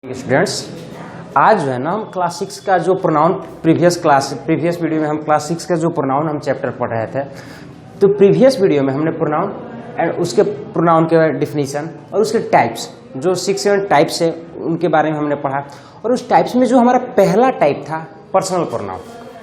Students, आज जो है ना हम क्लास 6 का जो प्रोनाउन प्रीवियस वीडियो में हम क्लास 6 का जो प्रोनाउन हम चैप्टर पढ़ रहे थे। तो प्रीवियस वीडियो में हमने प्रोनाउन एंड उसके प्रोनाउन के डिफिनीशन और उसके टाइप्स जो 6-7 टाइप्स है उनके बारे में हमने पढ़ा। और उस टाइप्स में जो हमारा पहला टाइप था पर्सनल प्रोनाउन,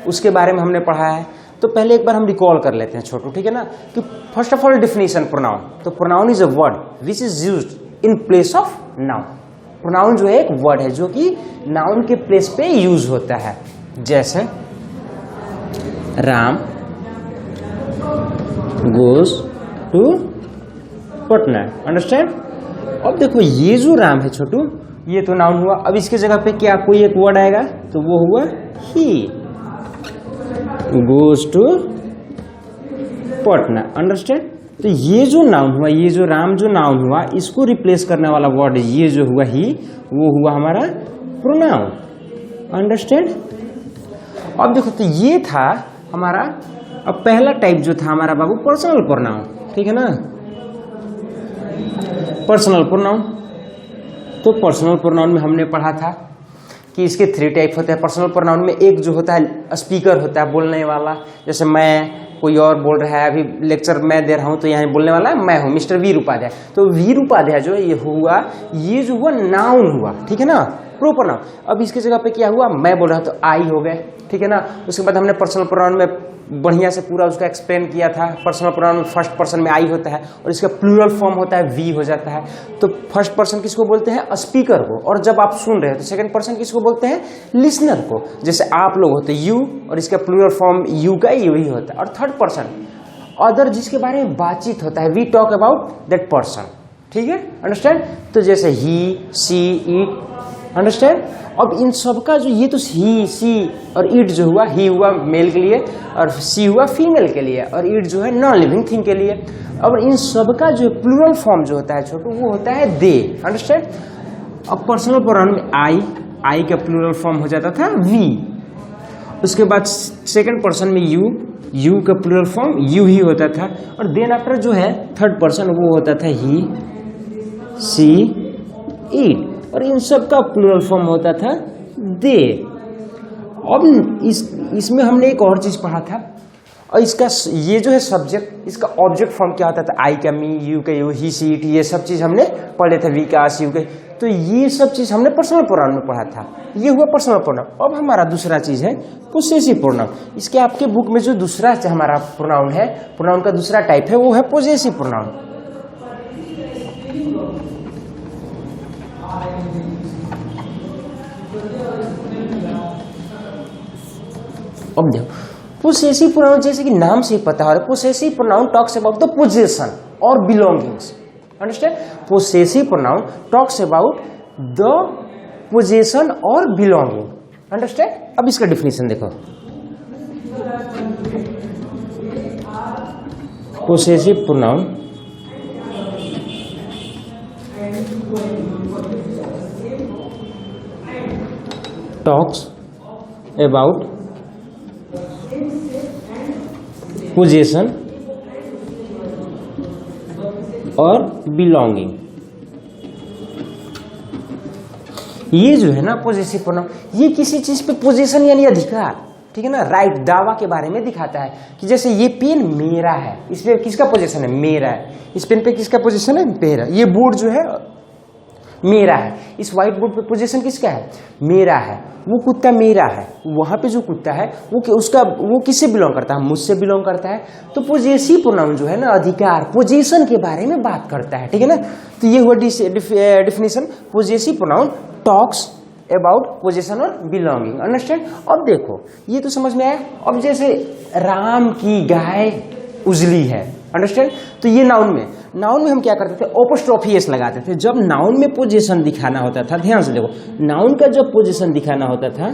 उसके बारे में हमने पढ़ा है। तो पहले एक बार हम रिकॉल कर लेते हैं छोटू, ठीक है ना। कि first of all definition pronoun, तो pronoun is a word which is used in place of noun. Pronoun जो है एक वर्ड है जो कि नाउन के प्लेस पे यूज होता है। जैसे Ram goes to Patna, understand. अब देखो ये जो राम है छोटू, ये तो नाउन हुआ। अब इसके जगह पे क्या कोई एक वर्ड आएगा, तो वो हुआ ही। Goes to Patna, understand. तो ये जो नाउन हुआ, ये जो राम जो नाउन हुआ, इसको रिप्लेस करने वाला वर्ड ये जो हुआ ही, वो हुआ हमारा प्रोनाउन, अंडरस्टैंड। अब देखो तो ये था हमारा, अब पहला टाइप जो था हमारा बाबू पर्सनल प्रोनाउन, ठीक है ना। पर्सनल प्रोनाउन, तो पर्सनल प्रोनाउन में हमने पढ़ा था कि इसके 3 टाइप होते हैं पर्सनल प्रोनाउन में। एक जो होता है स्पीकर होता है, बोलने वाला, जैसे मैं, कोई और बोल रहा है, अभी लेक्चर मैं दे रहा हूं तो यहाँ बोलने वाला है मैं हूं, मिस्टर वीर उपाध्याय। तो वीर उपाध्याय जो ये हुआ, ये जो हुआ नाउन हुआ, ठीक है ना, प्रॉपर नाउन। अब इसके जगह पे क्या हुआ, मैं बोल रहा तो आई हो गए, ठीक है ना। उसके बाद हमने पर्सनल प्रोनाउन में बढ़िया से पूरा उसका एक्सप्लेन किया था। पर्सनल प्रोनाउन में फर्स्ट पर्सन में आई होता है और इसका प्लूरल फॉर्म होता है वी हो जाता है। तो फर्स्ट पर्सन किसको बोलते हैं, स्पीकर को, और जब आप सुन रहे हो तो सेकंड पर्सन किसको बोलते हैं, लिसनर को। जैसे आप लोग होते यू, और इसका प्लूरल फॉर्म यू का यू ही होता है। और थर्ड पर्सन अदर, जिसके बारे में बातचीत होता है, we talk about that person, ठीक है, अंडरस्टैंड। तो जैसे ही, सी, इट, अंडरस्टैंड। अब इन सब का जो ये तो ही, सी और इट जो हुआ, ही हुआ मेल के लिए और सी हुआ फीमेल के लिए और इट जो है नॉन लिविंग थिंग के लिए। अब इन सब का जो प्लूरल फॉर्म जो होता है छोटू, वो होता है दे, अंडरस्टैंड। अब पर्सनल प्रोनाउन में आई का प्लूरल फॉर्म हो जाता था वी। उसके बाद सेकंड पर्सन में यू का प्लूरल फॉर्म यू ही होता था। और देन आफ्टर जो है थर्ड पर्सन, वो होता था ही, सी, इट, और इन सब का प्लूरल फॉर्म होता था दे। अब इसमें हमने एक और चीज पढ़ा था, और इसका ये जो है सब्जेक्ट, इसका ऑब्जेक्ट फॉर्म क्या होता था, आई का मी, यू का यू, ही, सी, इट, ये सब चीज हमने पढ़े थे, वी का आस, यू के। तो ये सब चीज हमने पर्सनल प्रोनाउन में पढ़ा था। ये हुआ पर्सनल प्रोनाउन। अब हमारा दूसरा चीज है पोजेसिव प्रोनाउन। इसके आपके बुक में जो दूसरा हमारा प्रोनाउन है, प्रोनाउन का दूसरा टाइप है, वो है पोजेसिव प्रोनाउन। अब देखो पोजेसिव प्रोनाउन, जैसे कि नाम से ही पता हो रहा है, possessive pronoun talks about the position और belongings, understand. Possessive pronoun talks about the position और बिलोंगिंग, अंडरस्टैंड। अब इसका डिफिनीशन देखो, possessive pronoun talks about position और बिलोंगिंग। ये जो है ना पोजेसिव प्रोनाउन, ये किसी चीज पे पोजीशन यानी अधिकार, ठीक है ना, राइट, दावा के बारे में दिखाता है। कि जैसे ये पेन मेरा है, इस पे किसका पोजीशन है, मेरा है। इस पेन पे किसका पोजीशन है, मेरा। ये बोर्ड जो है मेरा है। इस व्हाइट बोर्ड पे पोजीशन किसका है, मेरा है। वो कुत्ता मेरा है। वहां पे जो कुत्ता है वो किससे बिलोंग करता है, मुझसे बिलोंग करता है। तो पोजेसिव प्रोनाउन जो है ना, अधिकार, पोजीशन के बारे में बात करता है, ठीक है ना। तो ये हुआ definition, possessive pronoun talks about position और बिलोंगिंग, अंडरस्टैंड। अब देखो ये तो समझ में आया। अब जैसे राम की गाय उजली है, अंडरस्टैंड। तो ये नाउन में हम क्या करते थे, ओपोस्ट्रोफी एस लगाते थे जब नाउन में पोजीशन दिखाना होता था। ध्यान से देखो, नाउन का जब पोजीशन दिखाना होता था,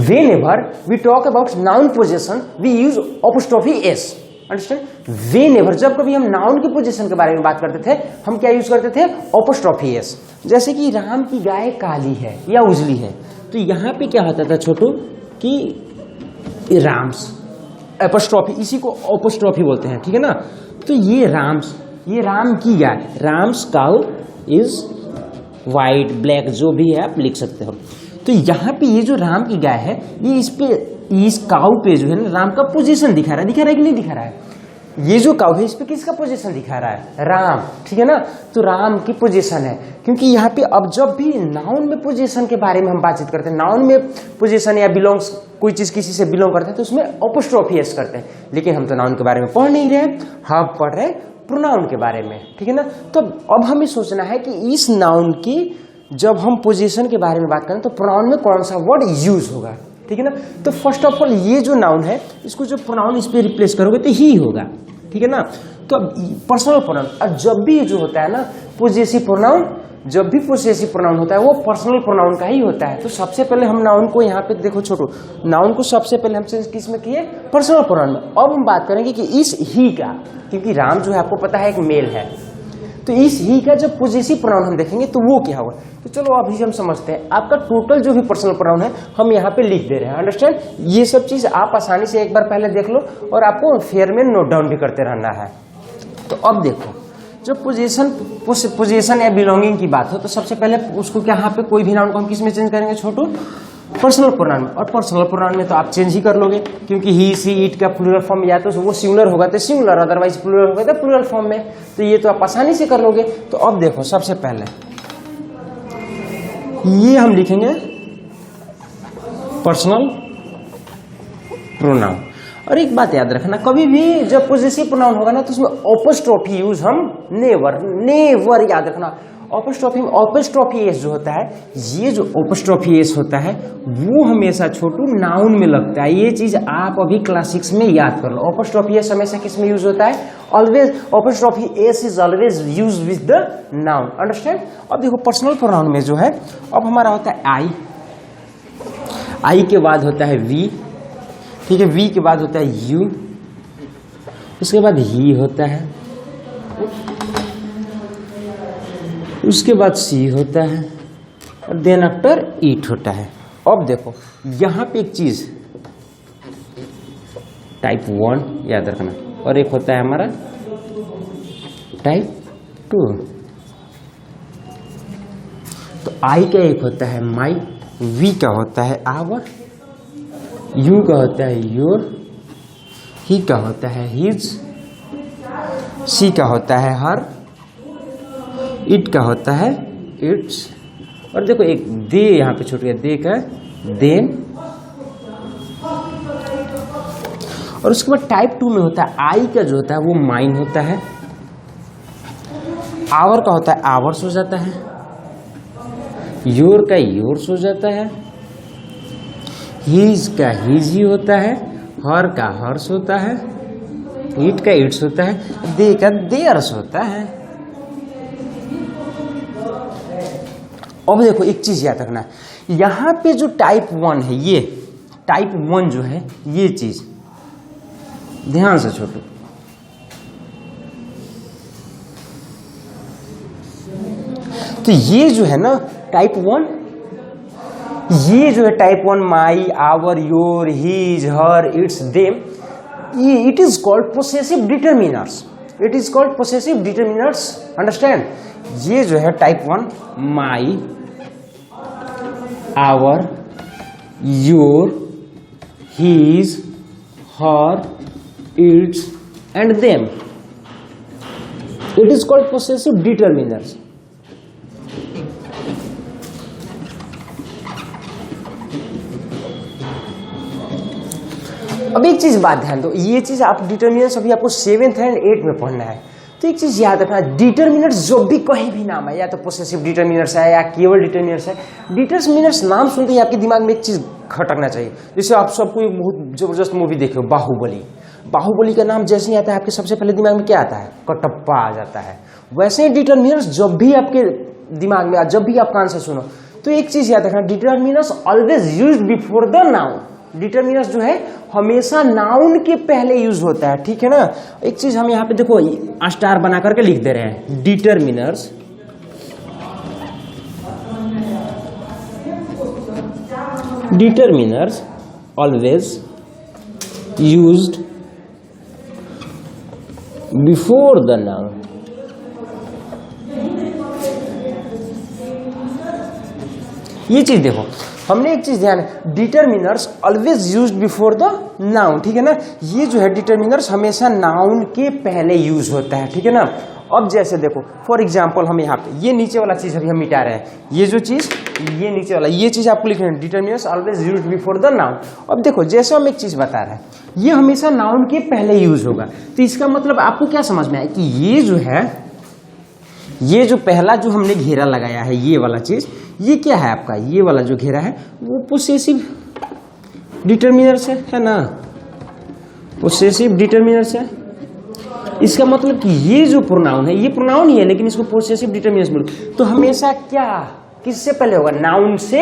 whenever we talk about noun position we use apostrophe s, understand. whenever, जब कभी हम नाउन की पोजीशन के बारे में बात करते थे, हम क्या यूज करते थे, apostrophe s। जैसे कि राम की गाय काली है या उजली है, तो यहाँ पे क्या होता था छोटू, कि राम्स एपोस्ट्रोफी, इसी को एपोस्ट्रोफी बोलते हैं, ठीक है ना। तो ये राम्स, ये राम की गाय, Ram's cow is white, black, जो भी है आप लिख सकते हो। तो यहाँ पे ये जो राम की गाय है, ये इस काउ पे जो है ना राम का पोजीशन दिखा रहा है कि नहीं दिखा रहा है? ये जो काउ है इस पे किसका पोजीशन दिखा रहा है? राम, ठीक है ना। तो राम की पोजीशन है, क्योंकि यहाँ पे अब जब भी नाउन में पोजीशन के बारे में हम बातचीत करते हैं, नाउन में पोजीशन या बिलोंग्स, कोई चीज किसी से बिलोंग करते हैं तो उसमें अपोस्ट्रोफी एस करते हैं। लेकिन हम तो नाउन के बारे में पढ़ नहीं रहे, हम पढ़ रहे प्रोनाउन के बारे में, ठीक है ना। तो अब हमें सोचना है कि इस नाउन की जब हम पोजीशन के बारे में बात करें तो प्रोनाउन में कौन सा वर्ड यूज होगा, ठीक है ना। तो फर्स्ट ऑफ ऑल ये जो नाउन है इसको जो प्रोनाउन इस पे रिप्लेस करोगे तो ही होगा, ठीक है ना। तो अब पर्सनल प्रोनाउन, और जब भी जो होता है ना पोजेसिव प्रोनाउन, जब भी पोजेसिव प्रोनाउन होता है वो पर्सनल प्रोनाउन का ही होता है। तो सबसे पहले हम नाउन को यहाँ पे देखो छोटू, नाउन को सबसे पहले हम चेंज किस में किए? पर्सनल प्रोनाउन में। अब हम बात करेंगे कि इस ही का, क्योंकि राम जो है आपको पता है एक मेल है, तो इस ही का जब पोजेसिव प्रोनाउन हम देखेंगे तो वो क्या होगा। तो चलो अभी हम समझते हैं। आपका टोटल जो भी पर्सनल प्रोनाउन है हम यहाँ पे लिख दे रहे हैं, अंडरस्टैंड। ये सब चीज आप आसानी से एक बार पहले देख लो और आपको फेयर में नोट डाउन भी करते रहना है। तो अब देखो, जब पोजीशन या बिलोंगिंग की बात हो तो सबसे पहले उसको क्या, यहाँ पे कोई भी नाउन को हम किस में चेंज करेंगे छोटू? पर्सनल प्रोनाउन में। और पर्सनल प्रोनाउन में तो आप चेंज ही कर लोगे, क्योंकि ही सी इट का प्लूरल फॉर्म या तो वो सिंगुलर होगा तो सिंगुलर, अदरवाइज प्लूरल होगा तो प्लूरल फॉर्म में। तो ये तो आप आसानी से कर लोगे। तो अब देखो, सबसे पहले ये हम लिखेंगे पर्सनल प्रोनाउन। और एक बात याद रखना, कभी भी जब पोजेसिव प्रोनाउन होगा ना तो उसमें अपोस्ट्रोफी यूज हम नेवर याद रखना। अपोस्ट्रोफी एस जो होता है, ये जो अपोस्ट्रोफी एस होता है वो हमेशा छोटू नाउन में लगता है। ये चीज आप अभी क्लास 6 में याद कर लो। अपोस्ट्रोफी एस हमेशा किस में यूज होता है? Always apostrophe S is always use with the noun, understand. अब देखो पर्सनल प्रोनाउन में जो है, अब हमारा होता है आई के बाद होता है वी, ठीक है, वी के बाद होता है यू, उसके बाद ही होता है, उसके बाद सी होता है, और देन आफ्टर ईट होता है। अब देखो यहां पे एक चीज टाइप 1 याद रखना, और एक होता है हमारा टाइप 2। तो आई का एक होता है माई, वी का होता है आवर, यू का होता है योर, ही का होता है हिज, सी का होता है हर, इट का होता है इट्स, और देखो एक दे यहां पे छूट गया, दे का देम। और उसके बाद टाइप 2 में होता है आई का जो होता है वो माइन होता है, आवर का होता है आवर्स हो जाता है, योर का योर्स हो जाता है, हीज का हीज ही होता है, हर का हर्स होता है, इट का इट्स होता है, दे का देयर्स होता है। अब देखो एक चीज याद रखना, यहां पे जो टाइप 1 है, ये टाइप 1 जो है, ये चीज ध्यान से छोटू, तो ये जो है ना टाइप 1, ये जो है type 1 my, our, your, his, her, its, them, ये it is called possessive determiners. It is called possessive determiners, understand. ये जो है type 1 my, our, your, his, her, its and them, it is called possessive determiners. अब एक चीज बात ध्यान दो, ये चीज आप डिटरमिनर्स अभी आपको 7th एंड 8th में पढ़ना है। तो एक चीज याद रखना, डिटरमिनर्स जो भी कहीं भी नाम है, या तो पोसेसिव डिटरमिनर्स है या केवल डिटरमिनर्स है, डिटरमिनर्स नाम सुनते ही आपके दिमाग में एक चीज खटकना चाहिए। जैसे आप सबको एक बहुत जबरदस्त मूवी देखे हो, बाहुबली। बाहुबली का नाम जैसे ही आता है आपके सबसे पहले दिमाग में क्या आता है? कटप्पा आ जाता है। वैसे ही डिटरमिनर्स जब भी आपके दिमाग में, जब भी आप कान से सुनो, तो एक चीज याद रखना, determiners always used before the noun. Determiners जो है हमेशा नाउन के पहले यूज होता है, ठीक है ना। एक चीज हम यहाँ पे देखो स्टार बना करके लिख दे रहे हैं, determiners always used before the noun. ये चीज देखो, हमने एक चीज ध्यान है, determiners always used before the noun, ठीक है ना। ये जो है डिटरमिनर्स हमेशा नाउन के पहले यूज होता है, ठीक है ना। अब जैसे देखो फॉर एग्जांपल हम यहाँ पे ये नीचे वाला चीज अभी हम मिटा रहे हैं, ये जो चीज ये नीचे वाला ये चीज आपको लिखना है, determiners always used before the noun. अब देखो जैसे हम एक चीज बता रहे हैं, ये हमेशा नाउन के पहले यूज होगा, तो इसका मतलब आपको क्या समझ में आया कि ये जो है, ये जो पहला जो हमने घेरा लगाया है ये वाला चीज, ये क्या है आपका, ये वाला जो घेरा है वो पोसेसिव डिटरमिनर्स है ना, पोसेसिव डिटरमिनर्स है। इसका मतलब कि ये जो प्रोनाउन है ये प्रोनाउन ही है लेकिन इसको पोसेसिव डिटरमिनर्स बोलते, तो हमेशा क्या किससे पहले होगा, नाउन से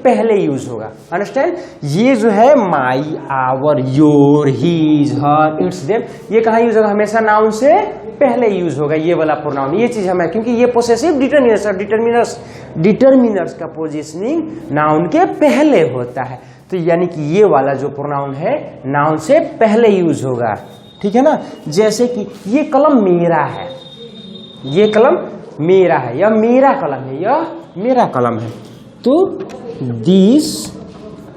पहले यूज होगा, अंडरस्टैंड। ये जो है my, our, your, his, her, its, them, ये कहाँ यूज होगा, हमेशा नाउन से पहले यूज होगा ये वाला प्रोनाउन, ये चीज हमें, क्योंकि ये पोसेसिव डिटरमिनर्स और डिटरमिनर्स का पोजीशनिंग नाउन के पहले होता है, तो यानी कि ये वाला जो प्रोनाउन है नाउन से पहले यूज होगा, ठीक है ना। जैसे कि ये कलम मेरा है, ये कलम मेरा है, यह मेरा कलम है, यह मेरा कलम है, तो this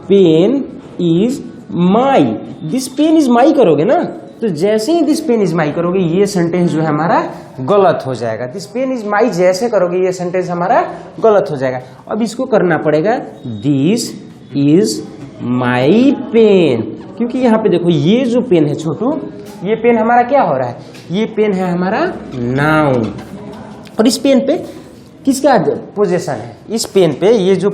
pen is my, this pen is my करोगे ना, तो जैसे ही दिस पेन इज माई करोगे ये सेंटेंस जो है हमारा गलत हो जाएगा। दिस पेन इज माई जैसे करोगे ये सेंटेंस हमारा गलत हो जाएगा। अब इसको करना पड़ेगा दिस इज माई पेन, क्योंकि यहाँ पे देखो ये जो पेन है छोटू, ये पेन हमारा क्या हो रहा है, ये पेन है हमारा नाउन, और इस पेन पे किसका पोजीशन है, इस पेन पे ये जो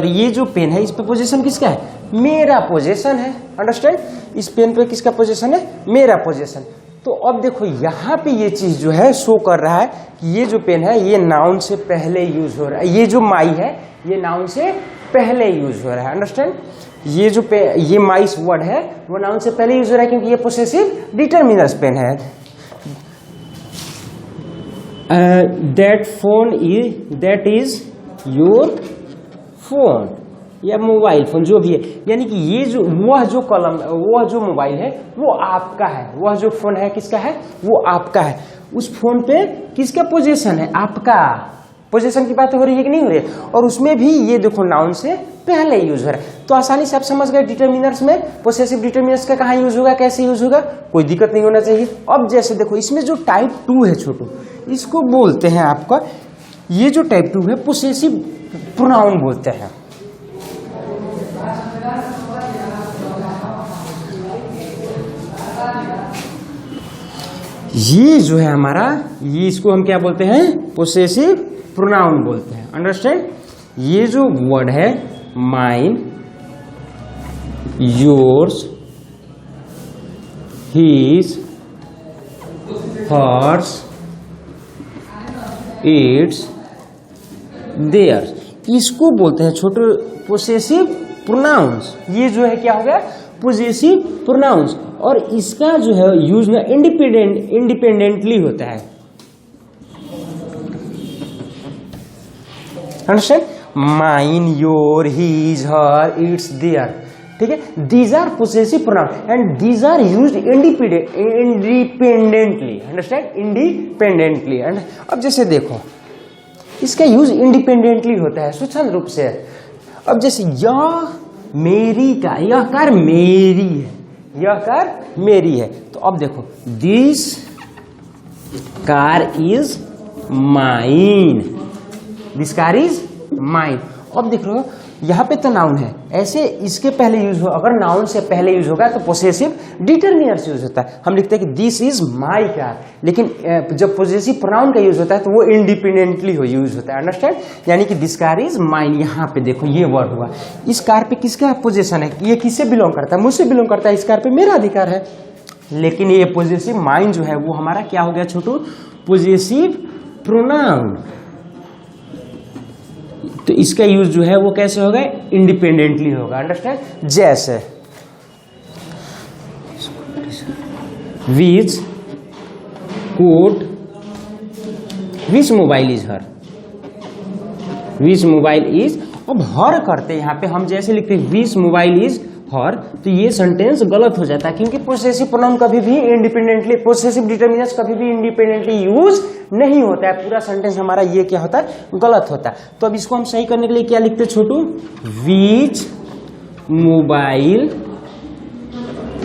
ये जो पेन है इस पे पोजीशन किसका है, मेरा पोजीशन है, अंडरस्टैंड। इस पेन पे किसका पोजीशन है, मेरा पोजीशन। तो अब देखो यहाँ पे ये चीज जो है शो कर रहा है कि ये जो पेन है ये नाउन से पहले यूज हो रहा है, ये जो माई है ये नाउन से पहले यूज हो रहा है, अंडरस्टैंड। ये माई वर्ड है वो नाउन से पहले यूज हो रहा है क्योंकि ये पोसेसिव डिटरमिनर्स पेन है। दैट इज योर फोन या मोबाइल फोन जो भी है, यानी कि ये जो वह जो मोबाइल है वो आपका है, वह जो फोन है किसका है, वो आपका है। उस फोन पे किसका पोजीशन है, आपका पोजीशन की बात हो रही है कि नहीं हो रही है, और उसमें भी ये देखो नाउन से पहले यूज हो रहा है। तो आसानी से आप समझ गए डिटरमिनर्स में पोसेसिव डिटरमिनर्स का कहाँ यूज होगा, कैसे यूज होगा, कोई दिक्कत नहीं होना चाहिए। अब जैसे देखो इसमें जो टाइप 2 है छोटू, इसको बोलते हैं आपका, ये जो टाइप 2 है पोसेसिव प्रोनाउन बोलते हैं। ये जो है हमारा, ये इसको हम क्या बोलते हैं, पोसेसिव प्रोनाउन बोलते हैं, अंडरस्टैंड। ये जो वर्ड है mine, yours, his, hers, its, their, इसको बोलते हैं छोटे पोसेसिव प्रोनाउंस। ये जो है क्या हो गया, पोसेसिव प्रोनाउंस, और इसका जो है यूज ना इंडिपेंडेंटली होता है, understand. Mine, your, his, her, its, their, ठीक है। These are possessive pronoun and these are used independently, understand, independently. And अब जैसे देखो इसका यूज इंडिपेंडेंटली होता है स्वतंत्र रूप से। अब जैसे यह मेरी का, यह कार मेरी है, यह कार मेरी है, तो अब देखो this car is mine, this car is mine. अब देख लो यहाँ पे तो नाउन है, ऐसे इसके पहले यूज हो, अगर नाउन से पहले यूज होगा तो पोसेसिव डिटरमिनर्स यूज होता है। हम लिखते हैं कि दिस इज माई कार, लेकिन जब पोसेसिव प्रोनाउन का यूज होता है तो वो इंडिपेंडेंटली यूज होता है, अंडरस्टैंड। यानी कि दिस कार इज माइन, यहाँ पे देखो ये वर्ड हुआ, इस कार पे किसका पोजीशन है, ये किससे बिलोंग करता है, मुझसे बिलोंग करता है, इस कार पे मेरा अधिकार है। लेकिन ये पोजेसिव माइन जो है वो हमारा क्या हो गया छोटू, पोजेसिव प्रोनाउन। तो इसका यूज जो है वो कैसे होगा, इंडिपेंडेंटली होगा, अंडरस्टैंड। जैसे which coat, which mobile is her, which mobile is, अब हर करते यहाँ पे हम जैसे लिखते हैं विच मोबाइल इज हर, तो ये सेंटेंस गलत हो जाता है क्योंकि पोसेसिव प्रोनाउन कभी भी इंडिपेंडेंटली, पोसेसिव डिटरमिनर्स कभी भी इंडिपेंडेंटली यूज नहीं होता है। पूरा सेंटेंस हमारा ये क्या होता है, गलत होता है। तो अब इसको हम सही करने के लिए क्या लिखते हैं Chhotu, which mobile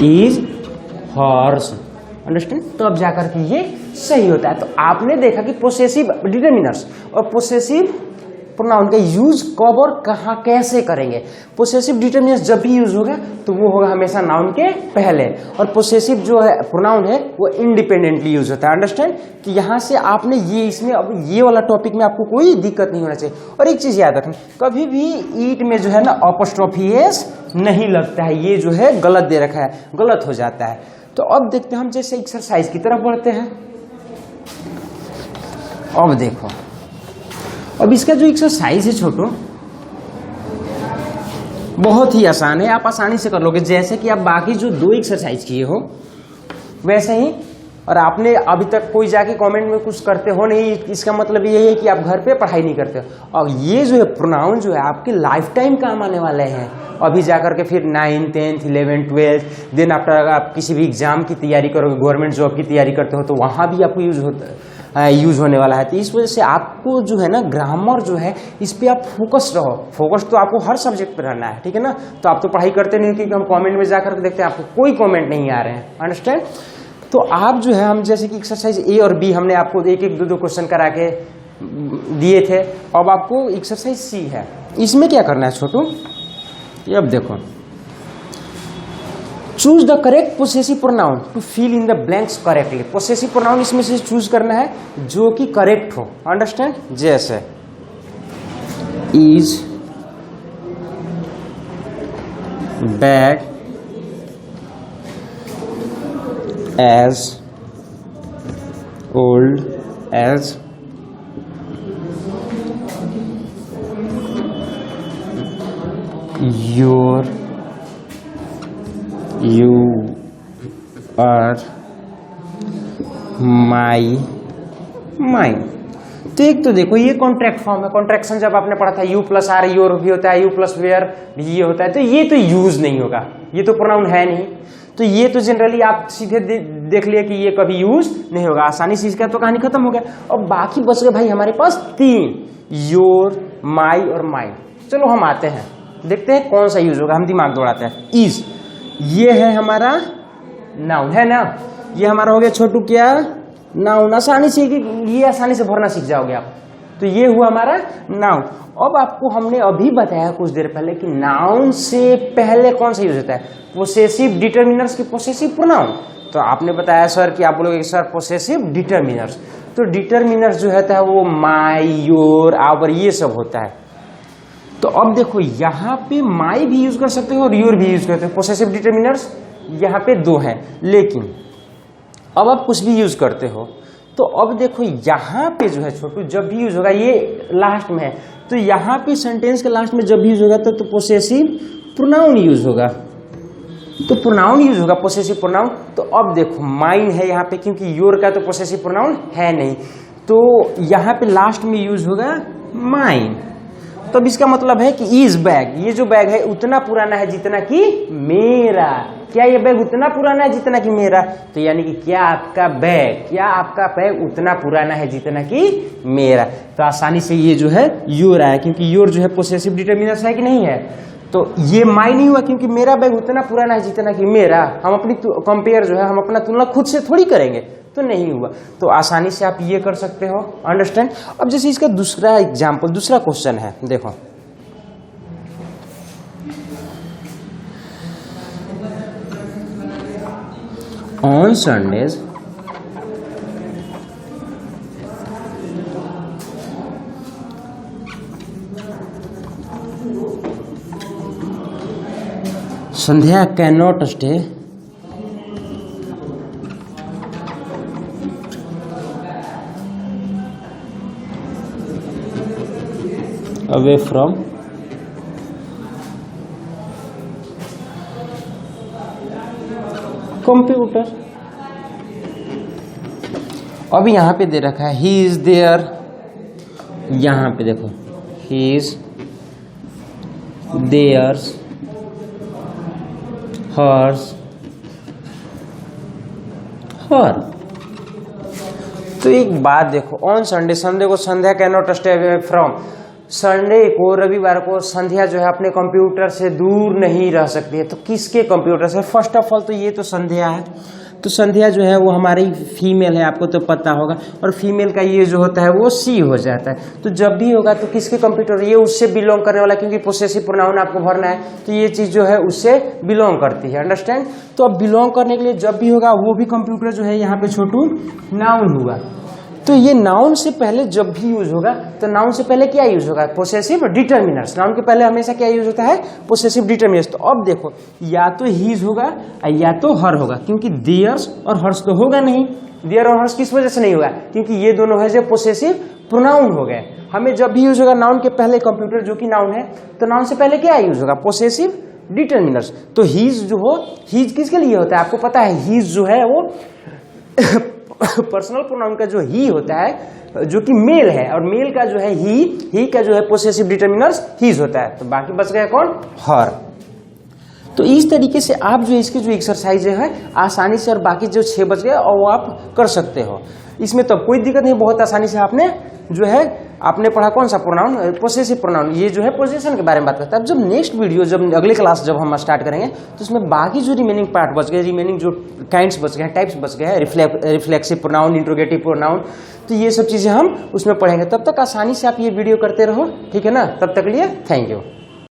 is horse, understand. तो अब जाकर के ये सही होता है। तो आपने देखा कि पोसेसिव डिटरमिनर्स और पोसेसिव प्रोनाउन का यूज कब और कहाँ कैसे करेंगे। पोसेसिव डिटरमिनर्स जब भी यूज होगा तो वो होगा हमेशा नाउन के पहले, और पोसेसिव जो है प्रोनाउन है वो इंडिपेंडेंटली यूज होता है, अंडरस्टैंड। तो यहाँ से आपने ये, इसमें अब ये वाला टॉपिक में आपको कोई दिक्कत नहीं होना चाहिए। और एक चीज याद रखना, कभी भी ईट में जो है ना अपॉस्ट्रोफी एस नहीं लगता है, ये जो है गलत दे रखा है, गलत हो जाता है। तो अब देखते हैं हम जैसे एक्सरसाइज की तरफ बढ़ते हैं। अब देखो, अब इसका जो एक्सरसाइज है छोटो बहुत ही आसान है, आप आसानी से कर लोगे। जैसे कि आप बाकी जो 2 एक्सरसाइज किए हो वैसे ही, और आपने अभी तक कोई जाके कमेंट में कुछ करते हो नहीं, इसका मतलब ये है कि आप घर पे पढ़ाई नहीं करते हो। और ये जो है प्रोनाउन जो है आपके लाइफ टाइम काम आने वाले हैं। अभी जाकर के फिर 9th 10th 11th 12th then after अगर आप किसी भी एग्जाम की तैयारी करोगे, गवर्नमेंट जॉब की तैयारी करते हो, तो वहाँ भी आपको यूज होने वाला है। तो इस वजह से आपको जो है ना ग्रामर जो है इस पे आप फोकस रहो। फोकस तो आपको हर सब्जेक्ट पे रहना है, ठीक है ना। तो आप तो पढ़ाई करते नहीं, क्योंकि हम कमेंट में जाकर देखते हैं आपको कोई कमेंट नहीं आ रहे हैं, अंडरस्टैंड। तो आप जो है, हम जैसे कि एक्सरसाइज ए और बी हमने आपको 1-1 2-2 क्वेश्चन करा के दिए थे। अब आपको एक्सरसाइज सी है, इसमें क्या करना है छोटू, ये अब देखो, choose the correct possessive pronoun to fill in the blanks correctly. Possessive pronoun इसमें से चूज करना है जो कि करेक्ट हो, अंडरस्टैंड। जैसे is bag as old as your you are my mind. तो एक तो देखो ये कॉन्ट्रैक्ट फॉर्म है। कॉन्ट्रैक्शन जब आपने पढ़ा था यू प्लस आर योर भी होता है, यू प्लस वेयर भी ये होता है। तो ये तो यूज नहीं होगा, ये तो प्रोनाउन है नहीं। तो ये तो जनरली आप सीधे देख लिए कि ये कभी यूज नहीं होगा, आसानी से इसका तो कहानी खत्म हो गया। और बाकी बच गए भाई हमारे पास 3, योर, माई और माइंड। चलो हम आते हैं, देखते हैं कौन सा यूज होगा, हम दिमाग दौड़ाते हैं। इज, ये है हमारा नाउन, है ना। ये हमारा हो गया छोटू क्या, नाउन। आसानी से ये आसानी से भरना सीख जाओगे आप। तो ये हुआ हमारा नाउन। अब आपको हमने अभी बताया कुछ देर पहले कि नाउन से पहले कौन सा यूज होता है, पोसेसिव डिटरमिनर्स की पोसेसिव प्रोनाउन। तो आपने बताया सर कि आप बोलोगे सर पोसेसिव डिटरमिनर्स, तो डिटरमिनर्स जो होता है वो माई, योर, आवर ये सब होता है। तो अब देखो यहाँ पे माई भी यूज कर सकते हो और योर भी यूज करते हो। पोसेसिव डिटरमिनर्स यहाँ पे 2 हैं, लेकिन अब आप कुछ भी यूज करते हो। तो अब देखो यहाँ पे जो है छोटू जब भी यूज होगा, ये लास्ट में है, तो यहाँ पे सेंटेंस के लास्ट में जब भी यूज होगा तो पोसेसिव प्रोनाउन यूज होगा। तो प्रोनाउन यूज होगा, पोसेसिव प्रोनाउन। तो अब देखो माइन है यहाँ पे, क्योंकि योर का तो पोसेसिव प्रोनाउन है नहीं, तो यहाँ पे लास्ट में यूज होगा माइन। तो अब इसका मतलब है कि इज बैग, ये जो बैग है उतना पुराना है जितना कि मेरा। क्या ये बैग उतना पुराना है जितना कि मेरा? तो यानी कि क्या आपका बैग उतना पुराना है जितना कि मेरा। तो आसानी से ये जो है योर आया, क्योंकि योर जो है पोसेसिव डिटरमिनर्स है कि नहीं है। तो ये माई नहीं हुआ क्योंकि मेरा बैग उतना पुराना है जितना कि मेरा। हम अपनी कंपेयर जो है हम अपना तुलना खुद से थोड़ी करेंगे, तो नहीं हुआ। तो आसानी से आप ये कर सकते हो, अंडरस्टैंड। अब जैसे इसका दूसरा एग्जाम्पल, दूसरा क्वेश्चन है, देखो on Sundays Sandhya can not stay away from computer. अब यहाँ पे दे रखा है ही इज देयर, यहाँ पे देखो he is theirs hers, her. तो एक बात देखो, ऑन संडे, संडे को Sandhya can not stay away from, Sunday को, रविवार को संध्या जो है अपने कंप्यूटर से दूर नहीं रह सकती है। तो किसके कंप्यूटर से? फर्स्ट ऑफ ऑल तो ये तो संध्या है, तो संध्या जो है वो हमारी फीमेल है, आपको तो पता होगा, और फीमेल का ये जो होता है वो सी हो जाता है। तो जब भी होगा तो किसके कंप्यूटर, ये उससे बिलोंग करने वाला, क्योंकि पोसेसिव प्रोनाउन आपको भरना है, तो ये चीज जो है उससे बिलोंग करती है। अंडरस्टैंड? तो अब बिलोंग करने के लिए जब भी होगा वो भी कंप्यूटर जो है यहाँ पे छोटू नाउन हुआ। तो ये नाउन से पहले जब भी यूज होगा तो नाउन से पहले क्या यूज होगा? Possessive determiners. नाउन के पहले हमेशा क्या यूज होता है? Possessive determiners. तो अब देखो, या तो हीज होगा या तो हर होगा, क्योंकि देयर्स और हर्स तो होगा नहीं। देयर और हर्स किस वजह से नहीं होगा? क्योंकि ये दोनों है जो पोसेसिव प्रोनाउन हो गए। हमें जब भी यूज होगा नाउन के पहले कंप्यूटर जो कि नाउन है, तो नाउन से पहले क्या यूज होगा? Possessive determiners. तो हीज जो हो, हीज किसके लिए होता है? आपको पता है, हीज जो है वो पर्सनल प्रोनाउन का जो ही होता है जो कि मेल है, और मेल का जो है ही का जो है पोसेसिव डिटरमिनर्स हीज होता है। तो बाकी बच गया कौन? हर। तो इस तरीके से आप जो इसके जो एक्सरसाइज है आसानी से, और बाकी जो 6 बच गए और वो आप कर सकते हो। इसमें तो कोई दिक्कत नहीं, बहुत आसानी से आपने जो है आपने पढ़ा कौन सा प्रोनाउन? Possessive pronoun. ये जो है पोजीशन के बारे में बात करता है। अब जब नेक्स्ट वीडियो, जब अगले क्लास जब हम स्टार्ट करेंगे तो उसमें बाकी जो रिमेनिंग पार्ट बच गए, रिमेनिंग जो काइंड्स बच गए, टाइप्स बच गए हैं, रिफ्लेक्सिव प्रोनाउन, इंट्रोगेटिव प्रोनाउन, तो ये सब चीजें हम उसमें पढ़ेंगे। तब तक आसानी से आप ये वीडियो करते रहो, ठीक है ना? तब तक लिए थैंक यू।